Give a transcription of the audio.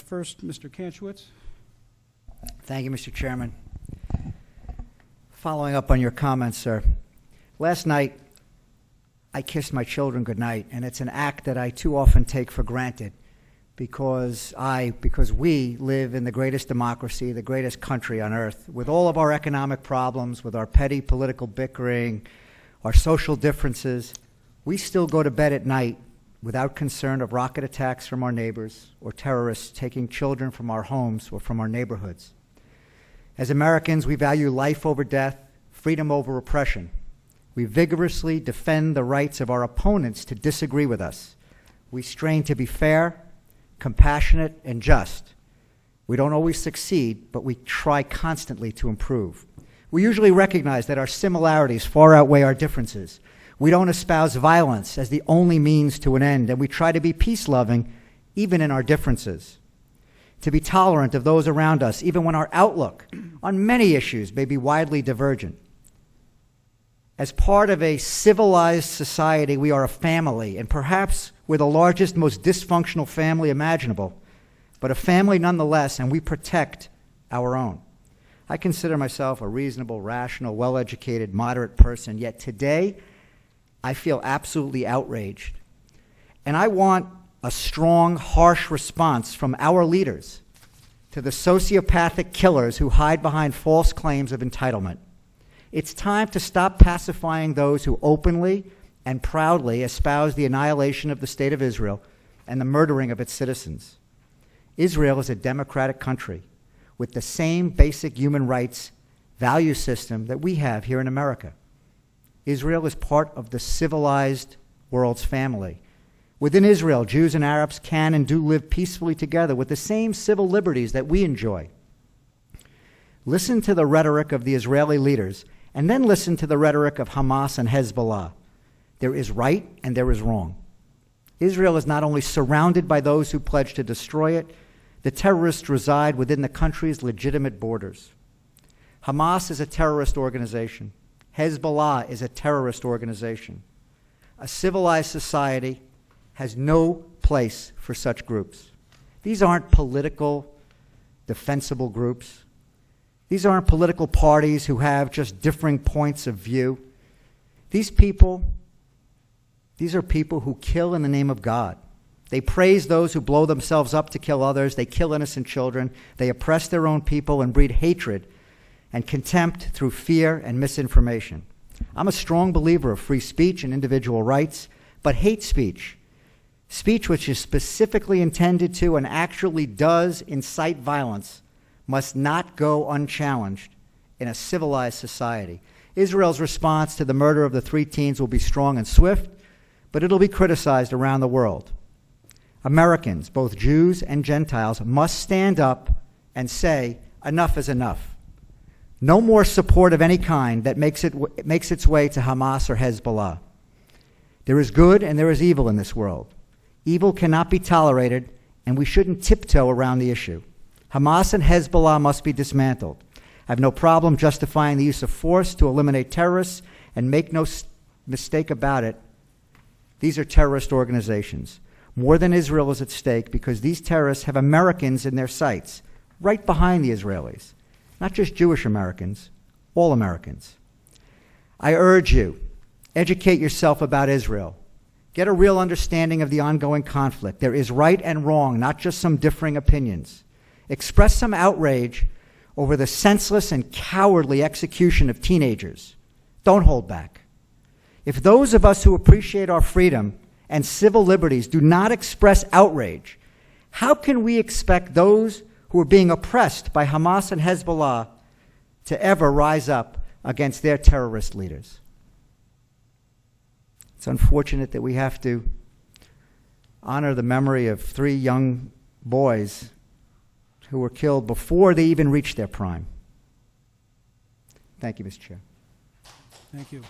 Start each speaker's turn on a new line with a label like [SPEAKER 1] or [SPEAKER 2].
[SPEAKER 1] First, Mr. Kantrowitz.
[SPEAKER 2] Thank you, Mr. Chairman. Following up on your comments, sir, last night I kissed my children goodnight, and it's an act that I too often take for granted because we live in the greatest democracy, the greatest country on earth, with all of our economic problems, with our petty political bickering, our social differences. We still go to bed at night without concern of rocket attacks from our neighbors or terrorists taking children from our homes or from our neighborhoods. As Americans, we value life over death, freedom over oppression. We vigorously defend the rights of our opponents to disagree with us. We strain to be fair, compassionate, and just. We don't always succeed, but we try constantly to improve. We usually recognize that our similarities far outweigh our differences. We don't espouse violence as the only means to an end, and we try to be peace-loving even in our differences. To be tolerant of those around us, even when our outlook on many issues may be widely divergent. As part of a civilized society, we are a family, and perhaps we're the largest, most dysfunctional family imaginable, but a family nonetheless, and we protect our own. I consider myself a reasonable, rational, well-educated, moderate person, yet today I feel absolutely outraged. And I want a strong, harsh response from our leaders to the sociopathic killers who hide behind false claims of entitlement. It's time to stop pacifying those who openly and proudly espouse the annihilation of the State of Israel and the murdering of its citizens. Israel is a democratic country with the same basic human rights value system that we have here in America. Israel is part of the civilized world's family. Within Israel, Jews and Arabs can and do live peacefully together with the same civil liberties that we enjoy. Listen to the rhetoric of the Israeli leaders, and then listen to the rhetoric of Hamas and Hezbollah. There is right and there is wrong. Israel is not only surrounded by those who pledge to destroy it, the terrorists reside within the country's legitimate borders. Hamas is a terrorist organization. Hezbollah is a terrorist organization. A civilized society has no place for such groups. These aren't political, defensible groups. These aren't political parties who have just differing points of view. These are people who kill in the name of God. They praise those who blow themselves up to kill others. They kill innocent children. They oppress their own people and breed hatred and contempt through fear and misinformation. I'm a strong believer of free speech and individual rights, but hate speech, speech which is specifically intended to and actually does incite violence, must not go unchallenged in a civilized society. Israel's response to the murder of the 3 teens will be strong and swift, but it'll be criticized around the world. Americans, both Jews and Gentiles, must stand up and say, enough is enough. No more support of any kind that makes its way to Hamas or Hezbollah. There is good and there is evil in this world. Evil cannot be tolerated, and we shouldn't tiptoe around the issue. Hamas and Hezbollah must be dismantled. I have no problem justifying the use of force to eliminate terrorists, and make no mistake about it, these are terrorist organizations. More than Israel is at stake because these terrorists have Americans in their sights, right behind the Israelis. Not just Jewish Americans, all Americans. I urge you, educate yourself about Israel. Get a real understanding of the ongoing conflict. There is right and wrong, not just some differing opinions. Express some outrage over the senseless and cowardly execution of teenagers. Don't hold back. If those of us who appreciate our freedom and civil liberties do not express outrage, how can we expect those who are being oppressed by Hamas and Hezbollah to ever rise up against their terrorist leaders? It's unfortunate that we have to honor the memory of 3 young boys who were killed before they even reached their prime. Thank you, Mr. Chair.
[SPEAKER 1] Thank you.